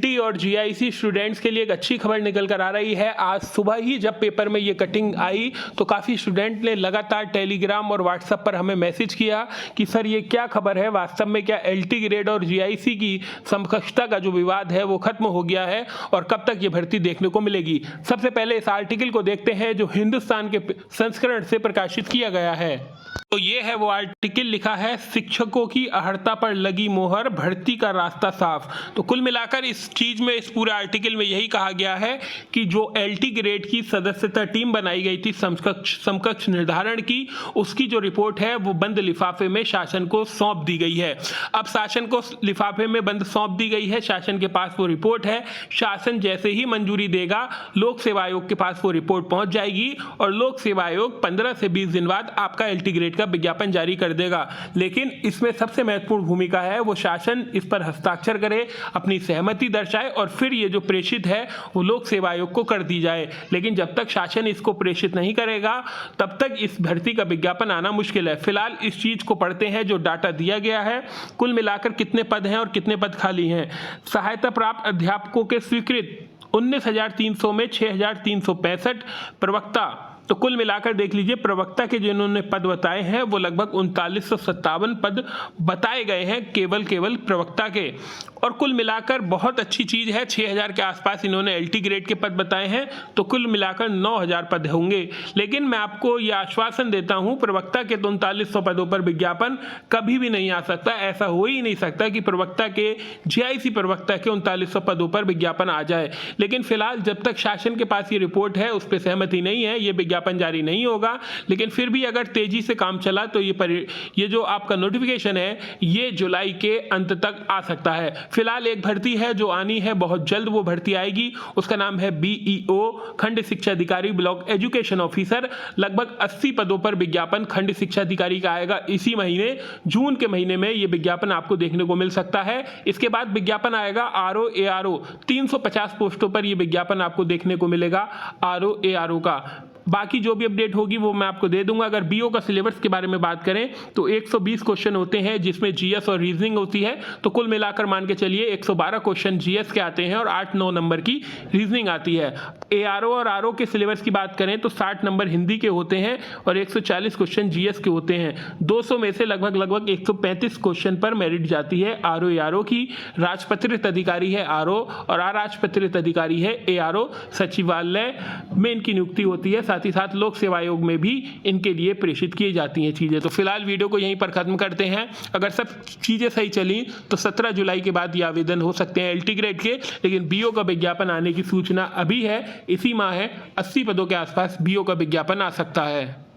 T और GIC students के लिए एक अच्छी खबर निकल कर आ रही है। आज सुबह ही जब पेपर में ये कटिंग आई तो काफ़ी स्टूडेंट ने लगातार टेलीग्राम और व्हाट्सएप पर हमें मैसेज किया कि सर ये क्या खबर है, वास्तव में क्या एलटी ग्रेड और जीआईसी की समकक्षता का जो विवाद है वो खत्म हो गया है और कब तक ये भर्ती देखने को मिलेगी। सबसे पहले इस आर्टिकल को देखते हैं जो हिंदुस्तान के संस्करण से प्रकाशित किया गया है। तो ये है वो आर्टिकल, लिखा है शिक्षकों की अहर्ता पर लगी मोहर, भर्ती का रास्ता साफ। तो कुल मिलाकर इस चीज में, इस पूरे आर्टिकल में यही कहा गया है कि जो एलटी ग्रेड की सदस्यता टीम बनाई गई थी समकक्ष निर्धारण की, उसकी जो रिपोर्ट है वो बंद लिफाफे में शासन को सौंप दी गई है। अब शासन को लिफाफे में बंद सौंप दी गई है, शासन के पास वो रिपोर्ट है। शासन जैसे ही मंजूरी देगा लोक सेवा आयोग के पास वो रिपोर्ट पहुंच जाएगी और लोक सेवा आयोग 15 से 20 दिन बाद आपका एलटी ग्रेड का विज्ञापन जारी कर देगा। लेकिन इसमें सबसे महत्वपूर्ण भूमिका है वो शासन इस पर हस्ताक्षर करे, अपनी सहमति दर्शाए और फिर ये जो प्रेषित है वो लोक सेवा आयोग को कर दी जाए। लेकिन जब तक शासन इसको प्रेषित नहीं करेगा तब तक इस भर्ती का विज्ञापन आना मुश्किल है। फिलहाल इस चीज को पढ़ते हैं जो डाटा दिया गया है। कुल मिलाकर कितने पद हैं और कितने पद खाली हैं। सहायता प्राप्त अध्यापकों के स्वीकृत 19,300 में 6,365 प्रवक्ता। तो कुल मिलाकर देख लीजिए, प्रवक्ता के जिन्होंने पद बताए हैं वो लगभग 3957 पद बताए गए हैं केवल प्रवक्ता के। और कुल मिलाकर बहुत अच्छी चीज है, 6000 के आसपास इन्होंने एलटी ग्रेड के पद बताए हैं, तो कुल मिलाकर 9000 पद होंगे। लेकिन मैं आपको यह आश्वासन देता हूं, प्रवक्ता के 3900 पदों पर विज्ञापन कभी भी नहीं आ सकता। ऐसा हो ही नहीं सकता कि प्रवक्ता के, जीआईसी प्रवक्ता के 3900 पदों पर विज्ञापन आ जाए। लेकिन फिलहाल जब तक शासन के पास ये रिपोर्ट है, उस पर सहमति नहीं है, ये विज्ञापन जारी नहीं होगा। लेकिन फिर भी अगर तेजी से काम चला तो ये जो आपका नोटिफिकेशन है ये जुलाई के अंत तक आ सकता है। फिलहाल एक भर्ती है जो आनी है, बहुत जल्द वो भर्ती आएगी। उसका नाम है बीईओ, खंड शिक्षा अधिकारी, ब्लॉक एजुकेशन ऑफिसर। लगभग 80 पदों पर विज्ञापन खंड शिक्षा अधिकारी का आएगा इसी महीने, जून के महीने में ये विज्ञापन आपको देखने को मिल सकता है। इसके बाद विज्ञापन आएगा आरओ एआरओ, 350 पोस्टों पर यह विज्ञापन आपको देखने को मिलेगा आरओ एआरओ का। बाकी जो भी अपडेट होगी वो मैं आपको दे दूंगा। अगर बीओ का सिलेबस के बारे में बात करें तो 120 क्वेश्चन होते हैं जिसमें जीएस और रीजनिंग होती है। तो कुल मिलाकर मान के चलिए 112 क्वेश्चन जीएस के आते हैं और 8-9 नंबर की रीजनिंग आती है। एआरओ और आरओ के सिलेबस की बात करें तो 60 नंबर हिंदी के होते हैं और 140 क्वेश्चन जीएस के होते हैं। 200 में से लगभग 135 क्वेश्चन पर मेरिट जाती है आरओ एआरओ की। राजपत्रित अधिकारी है आरओ और अराजपत्रित अधिकारी है एआरओ। सचिवालय में इनकी नियुक्ति होती है, साथ ही साथ लोक सेवा आयोग में भी इनके लिए प्रेषित की जाती हैं चीज़ें। तो फिलहाल वीडियो को यहीं पर खत्म करते हैं। अगर सब चीज़ें सही चली तो 17 जुलाई के बाद ये आवेदन हो सकते हैं एलटी ग्रेड के। लेकिन बीओ का विज्ञापन आने की सूचना अभी है, इसी माह है 80 पदों के आसपास बीओ का विज्ञापन आ सकता है।